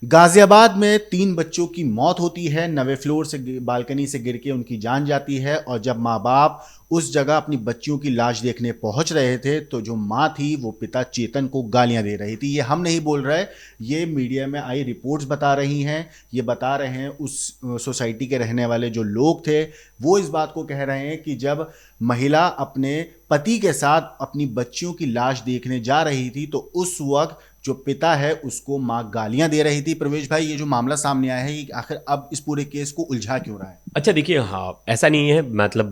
गाजियाबाद में 3 बच्चों की मौत होती है। 9वें फ्लोर से बालकनी से गिर के उनकी जान जाती है। और जब माँ बाप उस जगह अपनी बच्चियों की लाश देखने पहुंच रहे थे तो जो माँ थी वो पिता चेतन को गालियां दे रही थी। ये हम नहीं बोल रहे, ये मीडिया में आई रिपोर्ट्स बता रही हैं। ये बता रहे हैं उस सोसाइटी के रहने वाले जो लोग थे, वो इस बात को कह रहे हैं कि जब महिला अपने पति के साथ अपनी बच्चियों की लाश देखने जा रही थी तो उस वक्त जो पिता है उसको माँ गालियां दे रही थी। प्रवेश भाई, ये जो मामला सामने आया है, ये आखिर अब इस पूरे केस को उलझा क्यों रहा है? अच्छा देखिए, हाँ ऐसा नहीं है, मतलब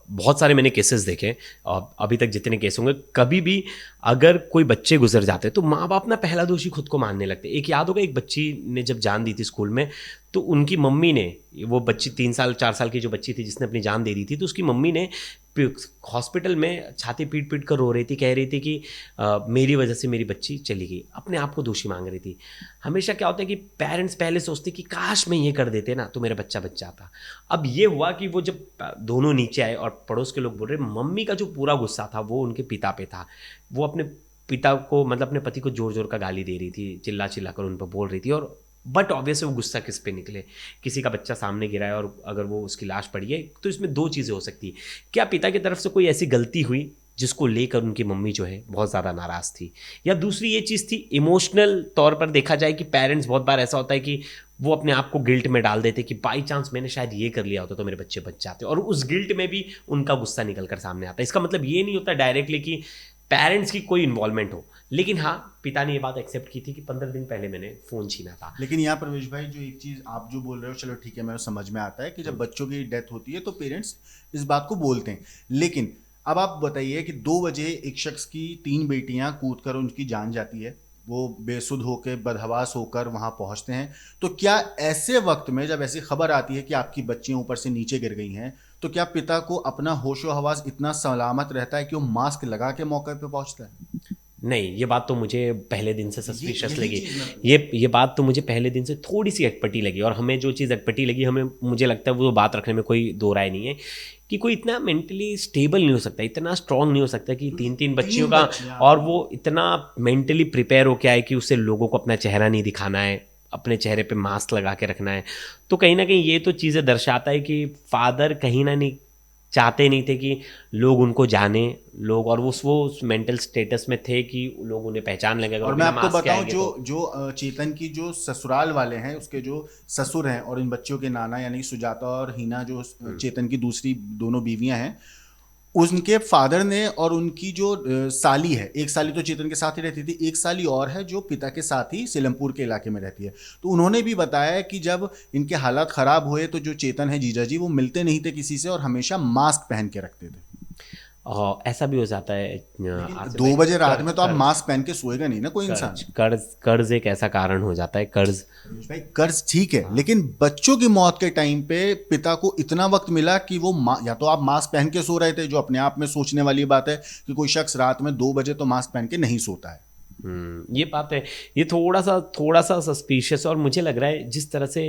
बहुत सारे मैंने केसेस देखे। अभी तक जितने केस होंगे, कभी भी अगर कोई बच्चे गुजर जाते तो माँ बाप ना पहला दोषी खुद को मानने लगते। एक याद होगा, एक बच्ची ने जब जान दी थी स्कूल में, तो उनकी मम्मी ने, वो बच्ची 3 साल 4 साल की जो बच्ची थी जिसने अपनी जान दे दी थी, तो उसकी मम्मी ने हॉस्पिटल में छाती पीट पीट कर रो रही थी, कह रही थी कि मेरी वजह से मेरी बच्ची चली गई, अपने आप को दोषी मांग रही थी। हमेशा क्या होता है कि पेरेंट्स पहले सोचते कि काश मैं ये कर देते ना तो मेरा बच्चा बच जाता। अब ये हुआ कि वो जब दोनों नीचे आए और पड़ोस के लोग बोल रहे, मम्मी का जो पूरा गुस्सा था वो उनके पिता पे था। वो अपने पिता को, मतलब अपने पति को जोर जोर का गाली दे रही थी, चिल्ला चिल्ला कर उन पर बोल रही थी। और बट ऑब्वियस वो गुस्सा किस पे निकले, किसी का बच्चा सामने गिरा है और अगर वो उसकी लाश पड़ी है, तो इसमें दो चीज़ें हो सकती है। क्या पिता की तरफ से कोई ऐसी गलती हुई जिसको लेकर उनकी मम्मी जो है बहुत ज़्यादा नाराज़ थी, या दूसरी ये चीज़ थी इमोशनल तौर पर देखा जाए कि पेरेंट्स, बहुत बार ऐसा होता है कि वो अपने आप को गिल्ट में डाल देते कि बाई चांस मैंने शायद ये कर लिया होता तो मेरे बच्चे बच जाते, और उस गिल्ट में भी उनका गुस्सा निकल कर सामने आता है। इसका मतलब ये नहीं होता डायरेक्टली कि पेरेंट्स की कोई इन्वॉल्वमेंट हो, लेकिन हाँ पिता ने ये बात एक्सेप्ट की थी कि 15 दिन पहले मैंने फ़ोन छीना था। लेकिन यहाँ प्रवेश भाई, जो एक चीज आप जो बोल रहे हो, चलो ठीक है, मेरे समझ में आता है कि जब बच्चों की डेथ होती है तो पेरेंट्स इस बात को बोलते हैं। लेकिन अब आप बताइए कि 2 बजे एक शख्स की 3 बेटियां कूद कर उनकी जान जाती है, वो बेसुध होकर बदहवास होकर वहां पहुंचते हैं। तो क्या ऐसे वक्त में जब ऐसी खबर आती है कि आपकी बच्चियां ऊपर से नीचे गिर गई हैं, तो क्या पिता को अपना होशो हवास इतना सलामत रहता है कि वो मास्क लगा के मौके पे पहुंचता है? नहीं, ये बात तो मुझे पहले दिन से ये सस्पिशियस यही लगी। चीज मैं ये बात तो मुझे पहले दिन से थोड़ी सी अटपटी लगी, और हमें जो चीज़ अटपटी लगी, हमें, मुझे लगता है वो बात रखने में कोई दो राय नहीं है कि कोई इतना मेंटली स्टेबल नहीं हो सकता, इतना स्ट्रांग नहीं हो सकता कि तीन तीन बच्चियों तीन का, बच्चियां और वो इतना मेंटली प्रिपेयर हो के आए कि उसे लोगों को अपना चेहरा नहीं दिखाना है, अपने चेहरे पे मास्क लगा के रखना है। तो कहीं ना कहीं ये तो चीज़ें दर्शाता है कि फादर कहीं ना नहीं चाहते नहीं थे कि लोग उनको जाने, लोग, और वो उस मेंटल स्टेटस में थे कि लोग उन्हें पहचान लेंगे अगर और वो मैं बिना आपको मास्क के बताऊं, आएंगे जो तो। जो चेतन की जो ससुराल वाले हैं, उसके जो ससुर हैं और इन बच्चियों के नाना यानी सुजाता और हीना, जो चेतन की दूसरी दोनों बीवियां हैं, उनके फादर ने और उनकी जो साली है, एक साली तो चेतन के साथ ही रहती थी, एक साली और है जो पिता के साथ ही सिलमपुर के इलाके में रहती है। तो उन्होंने भी बताया कि जब इनके हालात खराब हुए तो जो चेतन है जीजा जी, वो मिलते नहीं थे किसी से और हमेशा मास्क पहन के रखते थे। और ऐसा भी हो जाता है लेकिन आसिफ भाई। 2 बजे रात कर्ज में तो आप कर्ज मास्क पहन के सोएगा नहीं ना कोई इंसान। कर्ज कर्ज कर्ज एक ऐसा कारण हो जाता है, कर्ज। रमेश भाई, कर्ज ठीक है, हाँ। लेकिन बच्चों की मौत के टाइम पे पिता को इतना वक्त मिला कि वो या तो आप मास्क पहन के सो रहे थे, जो अपने आप में सोचने वाली बात है कि कोई शख्स रात में 2 बजे तो मास्क पहन के नहीं सोता है। ये बात है। ये थोड़ा सा सस्पिशियस, और मुझे लग रहा है जिस तरह से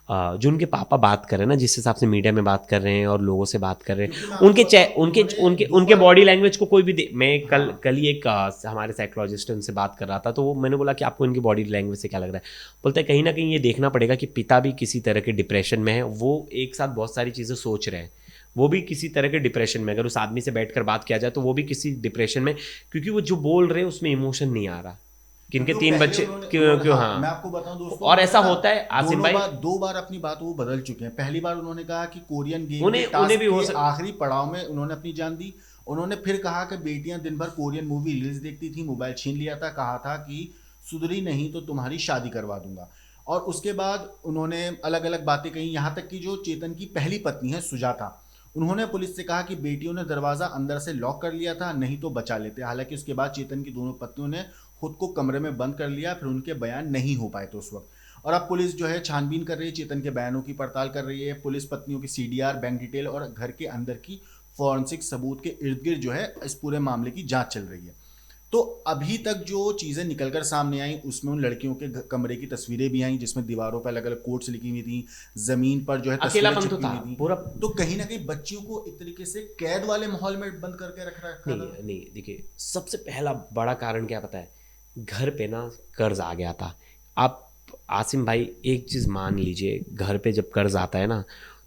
जो उनके पापा बात कर रहे हैं ना, जिस हिसाब से मीडिया में बात कर रहे हैं और लोगों से बात कर रहे क्योंकि मैं हैं, आपको उनके बताऊं, उनके उन्होंने उनके दो उनके बार बॉडी लैंग्वेज को कोई भी मैं कल हाँ, कल ही एक हमारे साइकोलॉजिस्ट उनसे बात कर रहा था, तो वो मैंने बोला कि आपको इनकी बॉडी लैंग्वेज से क्या लग रहा है। बोलते हैं कहीं ना कहीं ये देखना पड़ेगा कि पिता भी किसी तरह के डिप्रेशन में है, वो एक साथ बहुत सारी चीज़ें सोच रहे हैं, वो भी किसी तरह के डिप्रेशन में, अगर उस आदमी से बैठकर बात किया जाए तो वो भी किसी डिप्रेशन में, क्योंकि वो जो बोल रहे हैं उसमें इमोशन नहीं आ रहा कि इनके क्योंकि वो 3 बच्चे, उन्होंने क्यों उन्होंने क्यों हाँ, मैं हाँ। आपको बताऊं दोस्तों, और उन्होंने ऐसा ना होता है आसिम दोनों भाई। बार 2 बार अपनी बात वो बदल चुके हैं। पहली बार उन्होंने कहा कि कोरियन गेम के उन्हें उन्हें टास्क भी हो के सक आखिरी पड़ाव में उन्होंने अपनी जान दी। उन्होंने फिर कहा कि बेटियां दिन भर कोरियन मूवी रील्स देखती थी, मोबाइल छीन लिया था, कहा था कि सुधरी नहीं तो तुम्हारी शादी करवा दूंगा। और उसके बाद उन्होंने अलग अलग बातें कही, यहाँ तक कि जो चेतन की पहली पत्नी है सुजाता, उन्होंने पुलिस से कहा कि बेटियों ने दरवाजा अंदर से लॉक कर लिया था, नहीं तो बचा लेते। हालांकि उसके बाद चेतन की दोनों पत्नियों ने खुद को कमरे में बंद कर लिया, फिर उनके बयान नहीं हो पाए तो उस वक्त। और अब पुलिस जो है छानबीन कर रही है, चेतन के बयानों की पड़ताल कर रही है। पुलिस पत्नियों की सीडीआर, बैंक डिटेल और घर के अंदर की फॉरेंसिक सबूत के इर्द गिर्द जो है इस पूरे मामले की जांच चल रही है। तो अभी तक जो चीज़ें निकलकर सामने आई उसमें उन लड़कियों के कमरे की तस्वीरें भी आई, जिसमें दीवारों पर अलग अलग कोट्स लिखी हुई थी, ज़मीन पर जो है तस्वीरें अकेलापन तो चिपकी था हुई थी। पूरा। तो कहीं ना कहीं बच्चियों को एक तरीके से कैद वाले माहौल में बंद करके रखा नहीं था। नहीं, देखिए सबसे पहला बड़ा कारण क्या पता है, घर पे ना कर्ज आ गया था। आप आसिम भाई एक चीज़ मान लीजिए, घर पे जब कर्ज आता है ना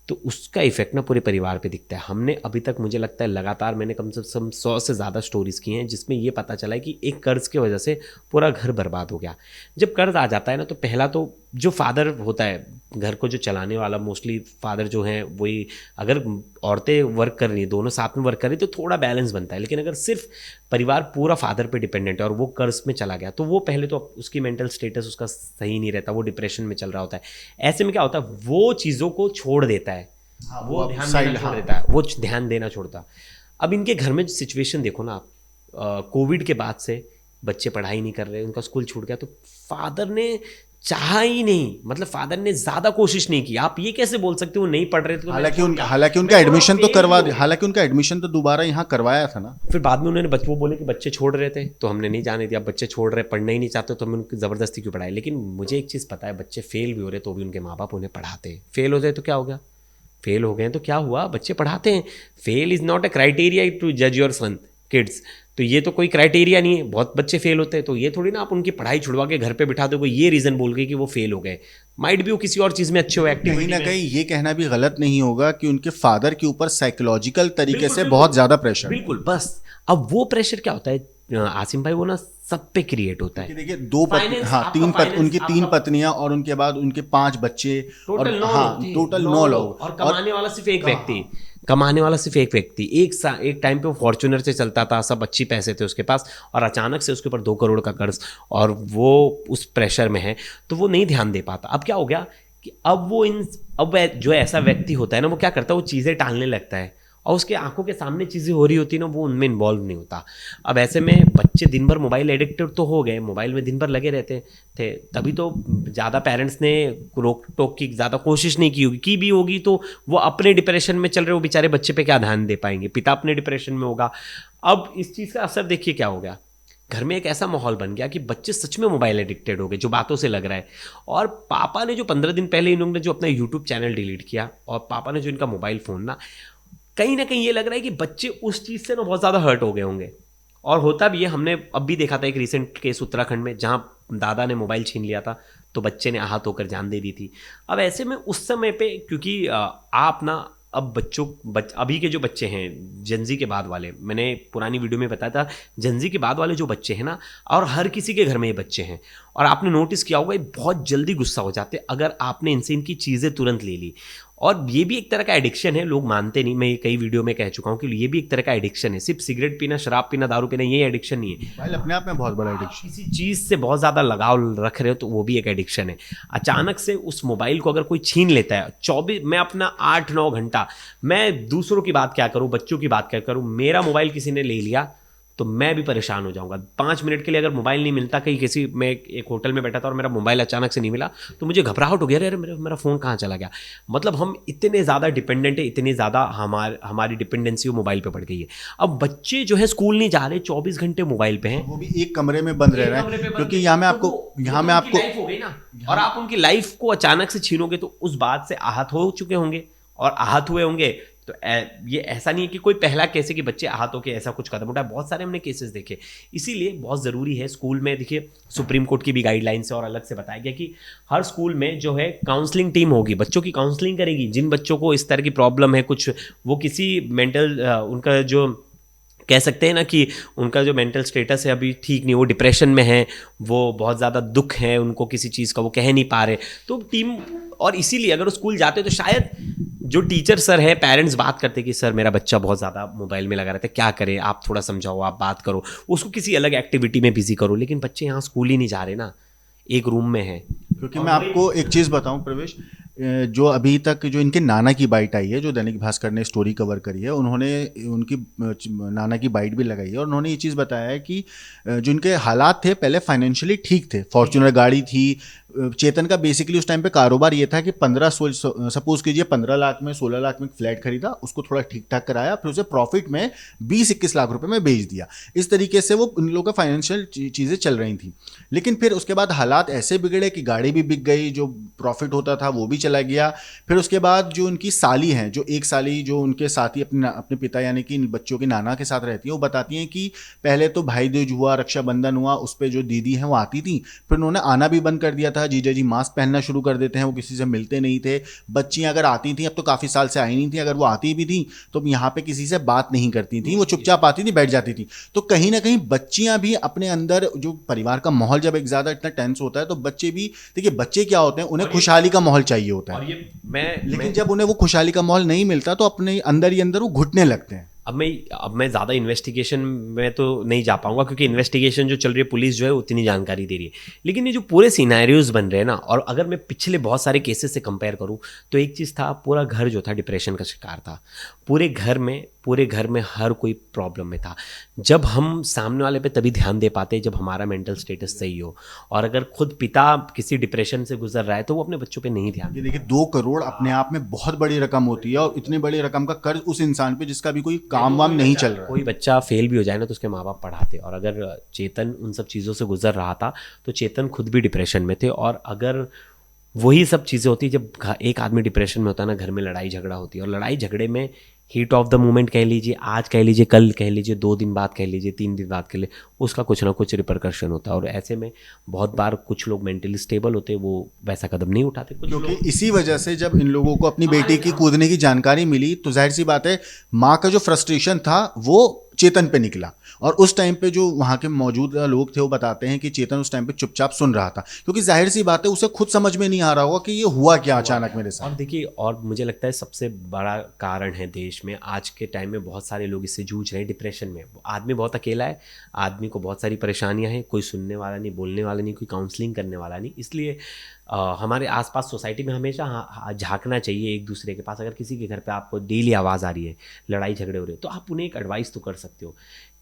तो उसका इफेक्ट ना पूरे परिवार पे दिखता है। हमने अभी तक, मुझे लगता है लगातार मैंने कम से कम 100 से ज़्यादा स्टोरीज़ की हैं जिसमें ये पता चला है कि एक कर्ज की वजह से पूरा घर बर्बाद हो गया। जब कर्ज आ जाता है ना तो पहला तो जो फादर होता है घर को जो चलाने वाला, मोस्टली फादर जो हैं वही, अगर औरतें वर्क कर रही हैं, दोनों साथ में वर्क कर रही तो थोड़ा बैलेंस बनता है, लेकिन अगर सिर्फ परिवार पूरा फादर पे डिपेंडेंट है और वो कर्ज में चला गया तो वो पहले तो उसकी मेंटल स्टेटस उसका सही नहीं रहता, वो डिप्रेशन में चल रहा होता है। ऐसे में क्या होता है, वो चीज़ों को छोड़ देता है, वो ध्यान देना छोड़ देता है, वो ध्यान देना छोड़ता। अब इनके घर में सिचुएशन देखो ना आप, कोविड के बाद से बच्चे पढ़ाई नहीं कर रहे, उनका स्कूल छूट गया, तो फादर ने चाहा ही नहीं, मतलब फादर ने ज्यादा कोशिश नहीं की। आप ये कैसे बोल सकते हो नहीं पढ़ रहे थे? हालांकि उनका एडमिशन तो करवा दिया, हालांकि उनका एडमिशन तो दोबारा यहाँ करवाया था ना। फिर बाद में उन्होंने वो बोले कि बच्चे छोड़ रहे थे तो हमने नहीं जाने दिया, बच्चे छोड़ रहे, पढ़ना ही नहीं चाहते तो हमने उनको जबरदस्ती क्यों पढ़ाए। लेकिन मुझे एक चीज़ पता है, बच्चे फेल भी हो रहे तो भी उनके माँ बाप उन्हें पढ़ाते। फेल हो जाए तो क्या हो गया, फेल हो गए तो क्या हुआ, बच्चे पढ़ाते हैं। Fail is not a criteria to जज योर सन किड्स, तो ये तो कोई क्राइटेरिया नहीं है। बहुत बच्चे फेल होते हैं तो ये थोड़ी ना आप उनकी पढ़ाई छुड़वा के घर पे बिठा दोगे ये रीज़न बोल के कि वो फेल हो गए। माइट भी वो किसी और चीज़ में अच्छे हो, एक्टिविटी कहीं ना कहीं ये कहना भी गलत नहीं होगा कि उनके फादर के ऊपर साइकोलॉजिकल तरीके से बहुत ज़्यादा प्रेशर। बिल्कुल, बस अब वो प्रेशर क्या होता है आसिम भाई, वो ना सब पे क्रिएट होता है। देखिए उनकी 3 पत्नियां और उनके बाद उनके 5 बच्चे, टोटल 9 लोग, और कमाने वाला सिर्फ एक व्यक्ति, एक टाइम पे वो फॉर्च्यूनर से चलता था, सब अच्छी पैसे थे उसके पास, और अचानक से उसके ऊपर 2 करोड़ का कर्ज, और वो उस प्रेशर में है तो वो नहीं ध्यान दे पाता। अब क्या हो गया कि अब जो ऐसा व्यक्ति होता है ना, वो क्या करता है, वो चीज़ें टालने लगता है और उसके आंखों के सामने चीज़ें हो रही होती ना, वो उनमें इन्वॉल्व नहीं होता। अब ऐसे में बच्चे दिन भर मोबाइल एडिक्टेड तो हो गए, मोबाइल में दिन भर लगे रहते थे, तभी तो ज़्यादा पेरेंट्स ने रोक टोक की ज़्यादा कोशिश नहीं की होगी, की भी होगी तो वो अपने डिप्रेशन में चल रहे, वो बेचारे बच्चे पे क्या ध्यान दे पाएंगे, पिता अपने डिप्रेशन में होगा। अब इस चीज़ का असर देखिए क्या हो गया, घर में एक ऐसा माहौल बन गया कि बच्चे सच में मोबाइल एडिक्टेड हो गए, जो बातों से लग रहा है। और पापा ने जो 15 दिन पहले इन्होंने जो अपना यूट्यूब चैनल डिलीट किया, और पापा ने जो इनका मोबाइल फ़ोन ना कहीं ये लग रहा है कि बच्चे उस चीज़ से ना बहुत ज़्यादा हर्ट हो गए होंगे। और होता भी है, हमने अब भी देखा था एक रीसेंट केस उत्तराखंड में, जहाँ दादा ने मोबाइल छीन लिया था तो बच्चे ने आहत होकर जान दे दी थी। अब ऐसे में उस समय पे, क्योंकि आप ना अब अभी के जो बच्चे हैं जनजी के बाद वाले, मैंने पुरानी वीडियो में बताया था, जनजी के बाद वाले जो बच्चे हैं ना, और हर किसी के घर में ये बच्चे हैं, और आपने नोटिस किया होगा ये बहुत जल्दी गुस्सा हो जाते अगर आपने इनसे इनकी चीज़ें तुरंत ले ली। और ये भी एक तरह का एडिक्शन है, लोग मानते नहीं, मैं ये कई वीडियो में कह चुका हूँ कि ये भी एक तरह का एडिक्शन है। सिर्फ सिगरेट पीना, शराब पीना, दारू पीना ये एडिक्शन नहीं है, मोबाइल अपने आप में बहुत बड़ा एडिक्शन। किसी चीज़ से बहुत ज़्यादा लगाव रख रहे हो तो वो भी एक एडिक्शन है। अचानक से उस मोबाइल को अगर कोई छीन लेता है 24, मैं अपना 8-9 घंटा, मैं दूसरों की बात क्या करूँ, बच्चों की बात क्या करूँ, मेरा मोबाइल किसी ने ले लिया तो मैं भी परेशान हो जाऊंगा। 5 मिनट के लिए अगर मोबाइल नहीं मिलता, कहीं मैं एक होटल में बैठा था और मेरा मोबाइल अचानक से नहीं मिला तो मुझे घबराहट हो गया, अरे मेरा फ़ोन कहाँ चला गया। मतलब हम इतने ज़्यादा डिपेंडेंट है, इतनी ज़्यादा हमारी डिपेंडेंसी वो मोबाइल पे बढ़ गई है। अब बच्चे जो है स्कूल नहीं जा रहे, 24 घंटे मोबाइल पे हैं, वो भी एक कमरे में बंद रह रहे हैं, क्योंकि यहाँ में आपको लाइफ हो गई ना, और आप उनकी लाइफ को अचानक से छीनोगे तो उस बात से आहत हो चुके होंगे और आहत हुए होंगे। तो ये ऐसा नहीं है कि कोई पहला कैसे कि बच्चे आहत होकर ऐसा कुछ कदम उठाए, बहुत सारे हमने केसेस देखे। इसीलिए बहुत ज़रूरी है स्कूल में, देखिए सुप्रीम कोर्ट की भी गाइडलाइन से और अलग से बताया गया कि हर स्कूल में जो है काउंसलिंग टीम होगी, बच्चों की काउंसलिंग करेगी। जिन बच्चों को इस तरह की प्रॉब्लम है, कुछ वो किसी मेंटल उनका जो कह सकते हैं ना कि उनका जो मेंटल स्टेटस है अभी ठीक नहीं, वो डिप्रेशन में है, वो बहुत ज़्यादा दुख है उनको किसी चीज़ का, वो कह नहीं पा रहे, तो टीम, और इसीलिए अगर वो स्कूल जाते तो शायद जो टीचर सर है, पेरेंट्स बात करते कि सर मेरा बच्चा बहुत ज़्यादा मोबाइल में लगा रहता है, क्या करें, आप थोड़ा समझाओ, आप बात करो, उसको किसी अलग एक्टिविटी में बिजी करो। लेकिन बच्चे यहाँ स्कूल ही नहीं जा रहे ना, एक रूम में है। क्योंकि मैं आपको एक चीज़ बताऊं प्रवेश, जो अभी तक जो इनके नाना की बाइट आई है, जो दैनिक भास्कर ने स्टोरी कवर करी है, उन्होंने उनकी नाना की बाइट भी लगाई है और उन्होंने ये चीज़ बताया है कि जो इनके हालात थे पहले फाइनेंशियली ठीक थे, फॉर्च्यूनर गाड़ी थी, चेतन का बेसिकली उस टाइम पे कारोबार ये था कि 15-16 कीजिए 15 लाख में 16 लाख में फ्लैट खरीदा, उसको थोड़ा ठीक ठाक कराया, फिर उसे प्रॉफिट में 20-21 लाख रुपए में बेच दिया। इस तरीके से वो उन लोगों का फाइनेंशियल चीज़ें चल रही थी। लेकिन फिर उसके बाद हालात ऐसे बिगड़े कि गाड़ी भी बिक गई, जो प्रॉफिट होता था वो भी चला गया। फिर उसके बाद जो उनकी साली हैं, जो एक साली जो उनके साथ ही अपने पिता यानी कि बच्चों के नाना के साथ रहती है, वो बताती हैं कि पहले तो भाई दूज हुआ, रक्षाबंधन हुआ, उस पर जो दीदी हैं वो आती थी, फिर उन्होंने आना भी बंद कर दिया था। जीजा जी मास्क पहनना शुरू कर देते हैं, वो किसी से मिलते नहीं थे। बच्चियां अगर आती थी, अब तो काफ़ी साल से आई नहीं थी, अगर वो आती भी थी तो यहाँ पे किसी से बात नहीं करती थी, वो चुपचाप आती थी, बैठ जाती थी। तो कहीं ना कहीं बच्चियां भी अपने अंदर, जो परिवार का माहौल जब एक ज़्यादा इतना टेंस होता है तो बच्चे भी, देखिए बच्चे क्या होते हैं, उन्हें खुशहाली का माहौल चाहिए होता और है, ये मैं जब उन्हें वो खुशहाली का माहौल नहीं मिलता तो अपने अंदर ही अंदर वो घुटने लगते हैं। अब मैं ज़्यादा इन्वेस्टिगेशन में तो नहीं जा पाऊंगा, क्योंकि इन्वेस्टिगेशन जो चल रही है, पुलिस जो है उतनी जानकारी दे रही है। लेकिन ये जो पूरे सिनेरियोज बन रहे हैं ना, और अगर मैं पिछले बहुत सारे केसेस से कंपेयर करूं तो एक चीज़ था, पूरा घर जो था डिप्रेशन का शिकार था। पूरे घर में हर कोई प्रॉब्लम में था। जब हम सामने वाले पे तभी ध्यान दे पाते जब हमारा मेंटल स्टेटस सही हो, और अगर खुद पिता किसी डिप्रेशन से गुजर रहा है तो वो अपने बच्चों पे नहीं ध्यान ये देखिए 2 करोड़ अपने आप में बहुत बड़ी रकम होती है, और इतनी बड़ी रकम का कर्ज उस इंसान पे जिसका भी कोई काम वाम नहीं चल रहा है। कोई बच्चा फेल भी हो जाए ना तो उसके माँ बाप पढ़ाते, और अगर चेतन उन सब चीज़ों से गुजर रहा था तो चेतन खुद भी डिप्रेशन में थे। और अगर वही सब चीज़ें होती, जब एक आदमी डिप्रेशन में होता है ना, घर में लड़ाई झगड़ा होती है, और लड़ाई झगड़े में हीट ऑफ द मोमेंट कह लीजिए, आज कह लीजिए, कल कह लीजिए, 2 दिन बाद कह लीजिए, 3 दिन बाद कह लीजिए, उसका कुछ ना कुछ रिपरकशन होता है। और ऐसे में बहुत बार कुछ लोग मेंटली स्टेबल होते, वो वैसा कदम नहीं उठाते। क्योंकि इसी वजह से जब इन लोगों को अपनी बेटी की कूदने की जानकारी मिली तो जाहिर सी बात है, माँ का जो फ्रस्ट्रेशन था वो चेतन पे निकला। और उस टाइम पे जो वहाँ के मौजूद लोग थे वो बताते हैं कि चेतन उस टाइम पे चुपचाप सुन रहा था, क्योंकि जाहिर सी बात है उसे खुद समझ में नहीं आ रहा होगा कि ये हुआ क्या अचानक मेरे साथ। और देखिए, और मुझे लगता है सबसे बड़ा कारण है देश में आज के टाइम में, बहुत सारे लोग इससे जूझ रहे हैं, डिप्रेशन में। आदमी बहुत अकेला है, आदमी को बहुत सारी परेशानियां हैं, कोई सुनने वाला नहीं, बोलने वाला नहीं, कोई काउंसलिंग करने वाला नहीं। इसलिए हमारे आसपास सोसाइटी में हमेशा झांकना चाहिए एक दूसरे के पास। अगर किसी के घर पे आपको डेली आवाज़ आ रही है, लड़ाई झगड़े हो रहे हैं, तो आप उन्हें एक एडवाइस तो कर सकते हो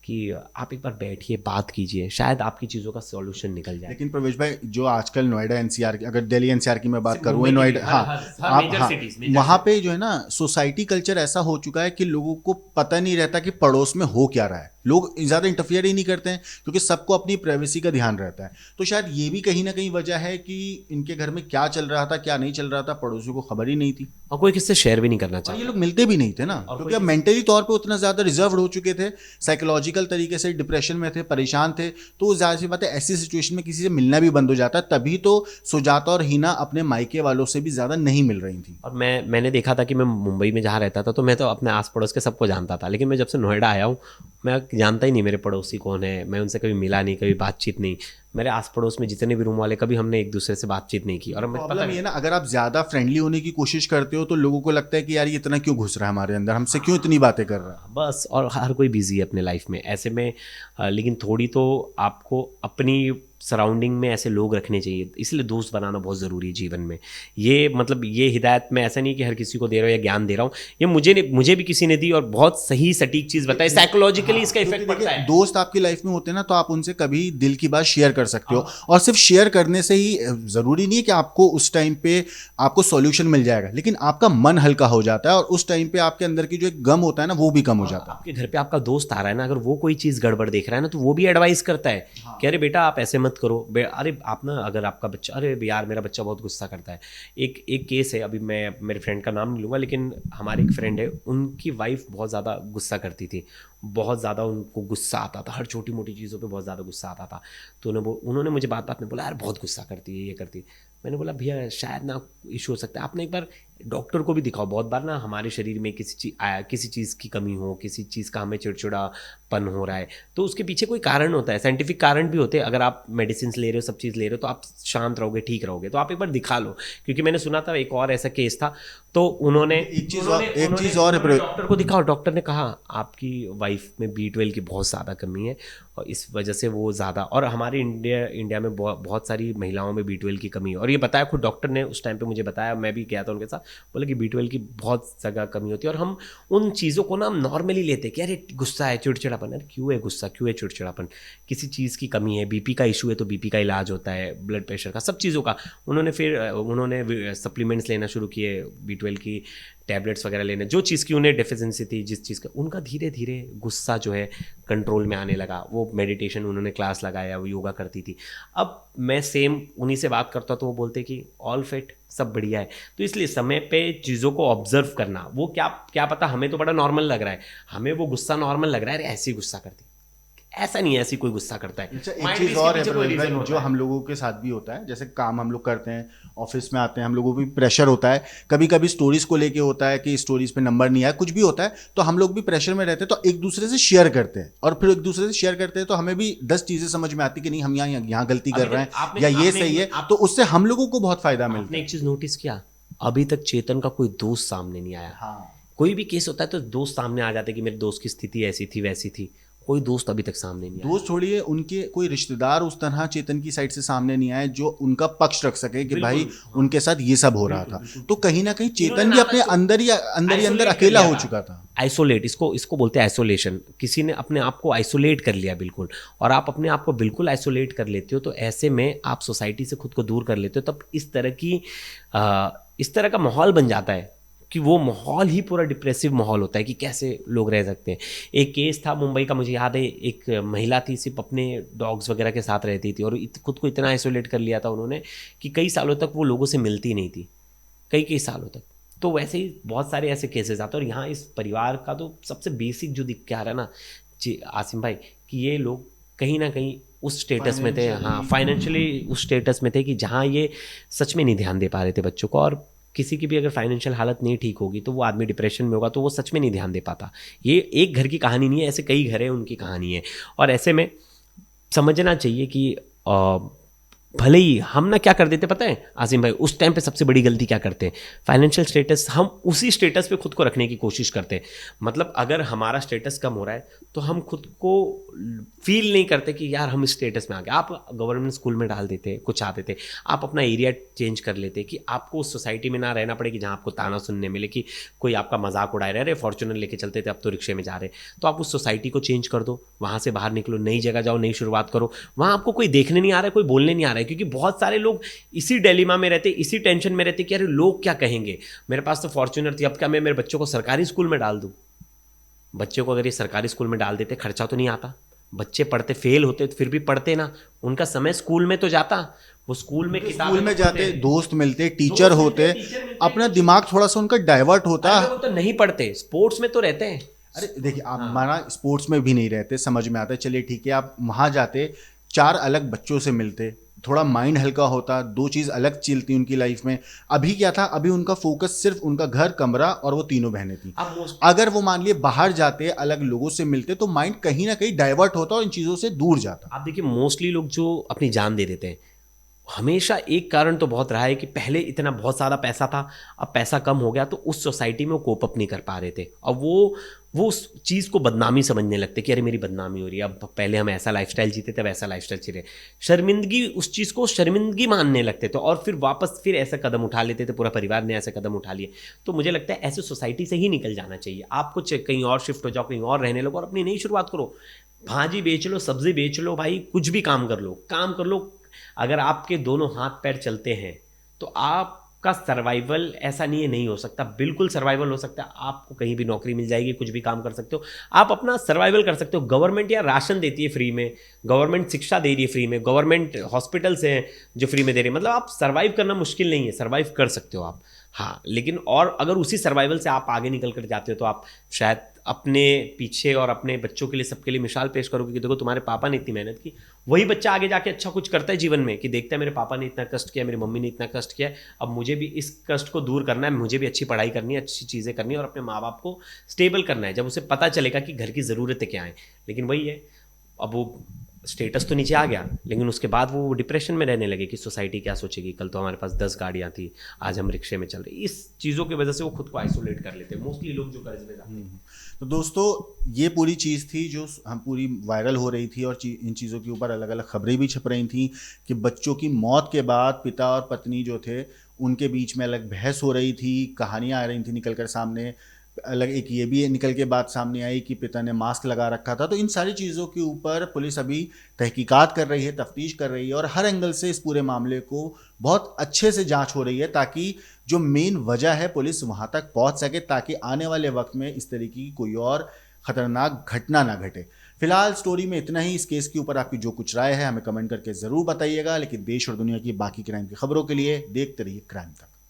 कि आप एक बार बैठिए, बात कीजिए, शायद आपकी चीज़ों का सॉल्यूशन निकल जाए। लेकिन प्रवेश भाई, जो आजकल नोएडा एनसीआर, अगर दिल्ली एनसीआर की मैं बात करूँ, नोएडा, हाँ, आप हाँ, वहाँ पे जो है ना सोसाइटी कल्चर ऐसा हो चुका है कि लोगों को पता नहीं रहता कि पड़ोस में हो क्या रहा है। लोग ज़्यादा इंटरफियर ही नहीं करते हैं क्योंकि सबको अपनी प्राइवेसी का ध्यान रहता है। तो शायद ये भी कहीं ना कहीं वजह है कि इनके घर में क्या चल रहा था, क्या नहीं चल रहा था, पड़ोसियों को खबर ही नहीं थी, और कोई किससे शेयर भी नहीं करना और चाहिए। ये लोग मिलते भी नहीं थे ना, क्योंकि अब मेंटली तौर पे उतना ज़्यादा रिजर्व हो चुके थे, साइकोलॉजिकल तरीके से डिप्रेशन में थे, परेशान थे। तो जाहिर सी बात है ऐसी सिचुएशन में किसी से मिलना भी बंद हो जाता है। तभी तो सुजाता और हिना अपने मायके वालों से भी ज़्यादा नहीं मिल रही थी। और मैंने देखा था कि मैं मुंबई में जहाँ रहता था तो मैं तो अपने आस पड़ोस के सबको जानता था, लेकिन मैं जब से नोएडा आया हूँ मैं जानता ही नहीं मेरे पड़ोसी कौन है। मैं उनसे कभी मिला नहीं, कभी बातचीत नहीं। मेरे आस पड़ोस में जितने भी रूम वाले, कभी हमने एक दूसरे से बातचीत नहीं की। और मैं प्रॉब्लम ये ना, अगर आप ज़्यादा फ्रेंडली होने की कोशिश करते हो तो लोगों को लगता है कि यार ये इतना क्यों घुस रहा है हमारे अंदर, हमसे क्यों इतनी बातें कर रहा है। बस, और हर कोई बिजी है अपने लाइफ में ऐसे में। लेकिन थोड़ी तो आपको अपनी सराउंडिंग में ऐसे लोग रखने चाहिए, इसलिए दोस्त बनाना बहुत ज़रूरी है जीवन में। ये मतलब ये हिदायत मैं ऐसा नहीं कि हर किसी को दे रहा हूँ या ज्ञान दे रहा हूँ, ये मुझे भी किसी ने दी और बहुत सही सटीक चीज़ बताई। साइकोलॉजिकली इसका इफेक्ट पड़ता है। दोस्त आपकी लाइफ में होते हैं ना, तो आप उनसे कभी दिल की बात शेयर कर सकते हो, और सिर्फ शेयर करने से ही ज़रूरी नहीं है कि आपको उस टाइम पे आपको सॉल्यूशन मिल जाएगा, लेकिन आपका मन हल्का हो जाता है और उस टाइम पे आपके अंदर की जो एक गम होता है ना वो भी कम हो जाता है। आपके घर पे आपका दोस्त आ रहा है ना, अगर वो कोई चीज़ गड़बड़ देख रहा है ना तो वो भी एडवाइस करता है कि अरे बेटा आप ऐसे मत करो, अरे आप ना, अगर आपका बच्चा, अरे यार मेरा बच्चा बहुत गुस्सा करता है। एक केस है, अभी मैं मेरे फ्रेंड का नाम नहीं लूँगा, लेकिन हमारे एक फ्रेंड है, उनकी वाइफ बहुत ज़्यादा गुस्सा करती थी, बहुत ज़्यादा उनको गुस्सा आता था, हर छोटी मोटी चीज़ों पे बहुत ज़्यादा गुस्सा आता था। तो उन्होंने मुझे बात में बोला यार बहुत गुस्सा करती है, ये करती है। मैंने बोला भैया शायद ना इशू हो सकता है, आपने एक बार डॉक्टर को भी दिखाओ। बहुत बार ना हमारे शरीर में किसी चीज़ की कमी हो, किसी चीज़ का हमें चिड़चिड़ापन हो रहा है, तो उसके पीछे कोई कारण होता है, साइंटिफिक कारण भी होते हैं। अगर आप मेडिसिन ले रहे हो, सब चीज़ ले रहे हो, तो आप शांत रहोगे, ठीक रहोगे, तो आप एक बार दिखा लो। क्योंकि मैंने सुना था एक और ऐसा केस था, तो उन्होंने एक चीज़ और है, डॉक्टर को दिखाओ, डॉक्टर ने कहा आपकी वाइफ में B12 की बहुत ज़्यादा कमी है और इस वजह से वो ज़्यादा, और हमारे इंडिया में बहुत सारी महिलाओं में B12 की कमी है। और ये बताया खुद डॉक्टर ने उस टाइम पे मुझे बताया, मैं भी गया था उनके साथ, बोले कि B12 की बहुत जगह कमी होती है। और हम उन चीज़ों को ना हम नॉर्मली लेते हैं कि अरे गुस्सा है, चिड़चिड़ापन, अरे क्यों है गुस्सा, क्यों है चिड़चिड़ापन, किसी चीज़ की कमी है, BP का इशू है तो BP का इलाज होता है, ब्लड प्रेशर का, सब चीज़ों का। उन्होंने सप्लीमेंट्स लेना शुरू किए, B12 की टैबलेट्स वगैरह लेने, जो चीज़ की उन्हें डेफिशिएंसी थी, जिस चीज़ का, उनका धीरे धीरे गुस्सा जो है कंट्रोल में आने लगा। वो मेडिटेशन उन्होंने क्लास लगाया, वो योगा करती थी। अब मैं सेम उन्हीं से बात करता तो वो बोलते कि ऑल फिट, सब बढ़िया है। तो इसलिए समय पे चीज़ों को ऑब्जर्व करना, वो क्या क्या पता हमें तो बड़ा नॉर्मल लग रहा है, हमें वो गुस्सा नॉर्मल लग रहा है, अरे ऐसी गुस्सा करती, ऐसा नहीं है ऐसी कोई गुस्सा करता है। अच्छा, एक Might be चीज़ इसके और है पीछे कोई प्रवेश reason भाई, होता जो है। हम लोगों के साथ भी होता है, जैसे काम हम लोग करते हैं, ऑफिस में आते हैं, हम लोगों को भी प्रेशर होता है, कभी कभी स्टोरीज को लेके होता है कि स्टोरीज पे नंबर नहीं आया, कुछ भी होता है, तो हम लोग भी प्रेशर में रहते हैं, तो एक दूसरे से शेयर करते हैं, और फिर एक दूसरे से शेयर करते हैं तो हमें भी 10 चीज़ें समझ में आती कि नहीं, हम यहाँ गलती कर अभी रहे तक हैं या ये सही है, आप, तो उससे हम लोगों को बहुत फायदा मिलता आपने है। एक चीज़ नोटिस किया, अभी तक चेतन का कोई दोस्त सामने नहीं आया। हाँ, कोई भी केस होता है तो दोस्त सामने आ जाते हैं कि मेरे दोस्त की स्थिति ऐसी थी वैसी थी, कोई दोस्त अभी तक सामने नहीं आया। दोस्त छोड़िए, उनके कोई रिश्तेदार उस तरह चेतन की साइड से सामने नहीं आए जो उनका पक्ष रख सके कि भाई उनके साथ ये सब हो रहा था। तो कहीं ना कहीं चेतन भी अपने अंदर ही अंदर अकेला हो चुका था। आइसोलेट, इसको बोलते हैं आइसोलेशन। किसी ने अपने आप को आइसोलेट कर लिया बिल्कुल, और आप अपने आप को बिल्कुल आइसोलेट कर लेते हो तो ऐसे में आप सोसाइटी से खुद को दूर कर लेते हो। तब इस तरह का माहौल बन जाता है कि वो माहौल ही पूरा डिप्रेसिव माहौल होता है कि कैसे लोग रह सकते हैं। एक केस था मुंबई का, मुझे याद है, एक महिला थी, सिर्फ अपने डॉग्स वगैरह के साथ रहती थी और खुद को इतना आइसोलेट कर लिया था उन्होंने कि कई सालों तक वो लोगों से मिलती नहीं थी, कई सालों तक। तो वैसे ही बहुत सारे ऐसे केसेस आते हैं। और यहाँ इस परिवार का तो सबसे बेसिक जो दिख के आ रहा है ना जी आसिम भाई, कि ये लोग कहीं ना कहीं उस स्टेटस में थे, हाँ फाइनेंशियली उस स्टेटस में थे कि जहाँ ये सच में नहीं ध्यान दे पा रहे थे बच्चों को। और किसी की भी अगर फाइनेंशियल हालत नहीं ठीक होगी तो वो आदमी डिप्रेशन में होगा, तो वो सच में नहीं ध्यान दे पाता। ये एक घर की कहानी नहीं है, ऐसे कई घर हैं उनकी कहानी है। और ऐसे में समझना चाहिए कि भले ही हम ना क्या कर देते पता है आसिम भाई, उस टाइम पे सबसे बड़ी गलती क्या करते हैं, फाइनेंशियल स्टेटस, हम उसी स्टेटस पे खुद को रखने की कोशिश करते हैं। मतलब अगर हमारा स्टेटस कम हो रहा है तो हम खुद को फील नहीं करते कि यार हम इस स्टेटस में आ गए। आप गवर्नमेंट स्कूल में डाल देते, कुछ आते थे, आप अपना एरिया चेंज कर लेते कि आपको उस सोसाइटी में ना रहना पड़े कि जहाँ आपको ताना सुनने मिले कि कोई आपका मजाक उड़ाए रहे, फॉर्च्यूनर लेके चलते थे अब तो रिक्शे में जा रहे। तो आप उस सोसाइटी को चेंज कर दो, वहाँ से बाहर निकलो, नई जगह जाओ, नई शुरुआत करो। वहाँ आपको कोई देखने नहीं आ रहा है, कोई बोलने नहीं आ रहा है, क्योंकि बहुत सारे लोग इसी डिलेमा में रहते, इसी टेंशन में रहते कि अरे लोग क्या कहेंगे, मेरे पास तो फॉर्च्यूनर थी, अब क्या मैं मेरे बच्चों को सरकारी स्कूल में डाल दूँ। बच्चों को अगर ये सरकारी स्कूल में डाल देते, खर्चा तो नहीं आता, बच्चे पढ़ते, फेल होते तो फिर भी पढ़ते ना, उनका समय स्कूल में तो जाता, वो स्कूल में स्कूल में जाते, दोस्त मिलते, टीचर होते, अपना दिमाग थोड़ा सा उनका डाइवर्ट होता। वो तो नहीं पढ़ते, स्पोर्ट्स में तो रहते हैं। अरे देखिए, आप माना स्पोर्ट्स में भी नहीं रहते, समझ में आता है, चलिए ठीक है, आप वहाँ जाते, 4 अलग बच्चों से मिलते, थोड़ा माइंड हल्का होता, 2 चीज़ अलग चलती उनकी लाइफ में। अभी क्या था, अभी उनका फोकस सिर्फ उनका घर, कमरा और वो तीनों बहनें थी। अगर वो मान लिए बाहर जाते, अलग लोगों से मिलते, तो माइंड कहीं ना कहीं डाइवर्ट होता और इन चीज़ों से दूर जाता। आप देखिए मोस्टली लोग जो अपनी जान दे देते हैं, हमेशा एक कारण तो बहुत रहा है कि पहले इतना बहुत ज़्यादा पैसा था, अब पैसा कम हो गया तो उस सोसाइटी में वो कोप अप नहीं कर पा रहे थे। अब वो उस चीज़ को बदनामी समझने लगते कि अरे मेरी बदनामी हो रही है, अब पहले हम ऐसा लाइफस्टाइल जीते थे, वैसा लाइफस्टाइल जी रहे, शर्मिंदगी, उस चीज़ को शर्मिंदगी मानने लगते थे और फिर वापस फिर ऐसा कदम उठा लेते थे। पूरा परिवार ने ऐसे कदम उठा लिए। तो मुझे लगता है ऐसे सोसाइटी से ही निकल जाना चाहिए। आप कुछ कहीं और शिफ्ट हो जाओ, कहीं और रहने लगो और अपनी नई शुरुआत करो। भाजी बेच लो, सब्जी बेच लो, भाई कुछ भी काम कर लो। अगर आपके दोनों हाथ पैर चलते हैं तो आपका सर्वाइवल ऐसा नहीं हो सकता, बिल्कुल सर्वाइवल हो सकता है। आपको कहीं भी नौकरी मिल जाएगी, कुछ भी काम कर सकते हो, आप अपना सर्वाइवल कर सकते हो। गवर्नमेंट या राशन देती है फ्री में, गवर्नमेंट शिक्षा दे रही है फ्री में, गवर्नमेंट हॉस्पिटल्स हैं जो फ्री में दे रही है। मतलब आप सर्वाइव करना मुश्किल नहीं है, सर्वाइव कर सकते हो आप। हाँ, लेकिन और अगर उसी सर्वाइवल से आप आगे निकल कर जाते हो तो आप शायद अपने पीछे और अपने बच्चों के लिए, सबके लिए मिसाल पेश करोगे कि देखो तुम्हारे पापा ने इतनी मेहनत की। वही बच्चा आगे जाके अच्छा कुछ करता है जीवन में कि देखता है मेरे पापा ने इतना कष्ट किया, मेरी मम्मी ने इतना कष्ट किया, अब मुझे भी इस कष्ट को दूर करना है, मुझे भी अच्छी पढ़ाई करनी है, अच्छी चीज़ें करनी है और अपने माँ बाप को स्टेबल करना है। जब उसे पता चलेगा कि घर की ज़रूरतें क्या हैं। लेकिन वही है, अब वो स्टेटस तो नीचे आ गया, लेकिन उसके बाद वो डिप्रेशन में रहने लगे कि सोसाइटी क्या सोचेगी, कल तो हमारे पास 10 गाड़ियाँ थी, आज हम रिक्शे में चल रहे। इस चीज़ों की वजह से वो खुद को आइसोलेट कर लेते हैं मोस्टली लोग जो कर्ज में जाते हैं। तो दोस्तों, ये पूरी चीज़ थी जो हम पूरी वायरल हो रही थी और इन चीज़ों के ऊपर अलग अलग खबरें भी छप रही थी कि बच्चों की मौत के बाद पिता और पत्नी जो थे उनके बीच में अलग बहस हो रही थी, कहानियाँ आ रही थी निकल कर सामने। अलग एक ये भी निकल के बात सामने आई कि पिता ने मास्क लगा रखा था। तो इन सारी चीज़ों के ऊपर पुलिस अभी तहकीकात कर रही है, तफ्तीश कर रही है और हर एंगल से इस पूरे मामले को बहुत अच्छे से जांच हो रही है, ताकि जो मेन वजह है पुलिस वहां तक पहुंच सके, ताकि आने वाले वक्त में इस तरीके की कोई और खतरनाक घटना ना घटे। फिलहाल स्टोरी में इतना ही। इस केस के ऊपर आपकी जो कुछ राय है हमें कमेंट करके ज़रूर बताइएगा, लेकिन देश और दुनिया की बाकी क्राइम की खबरों के लिए देखते रहिए क्राइम तक।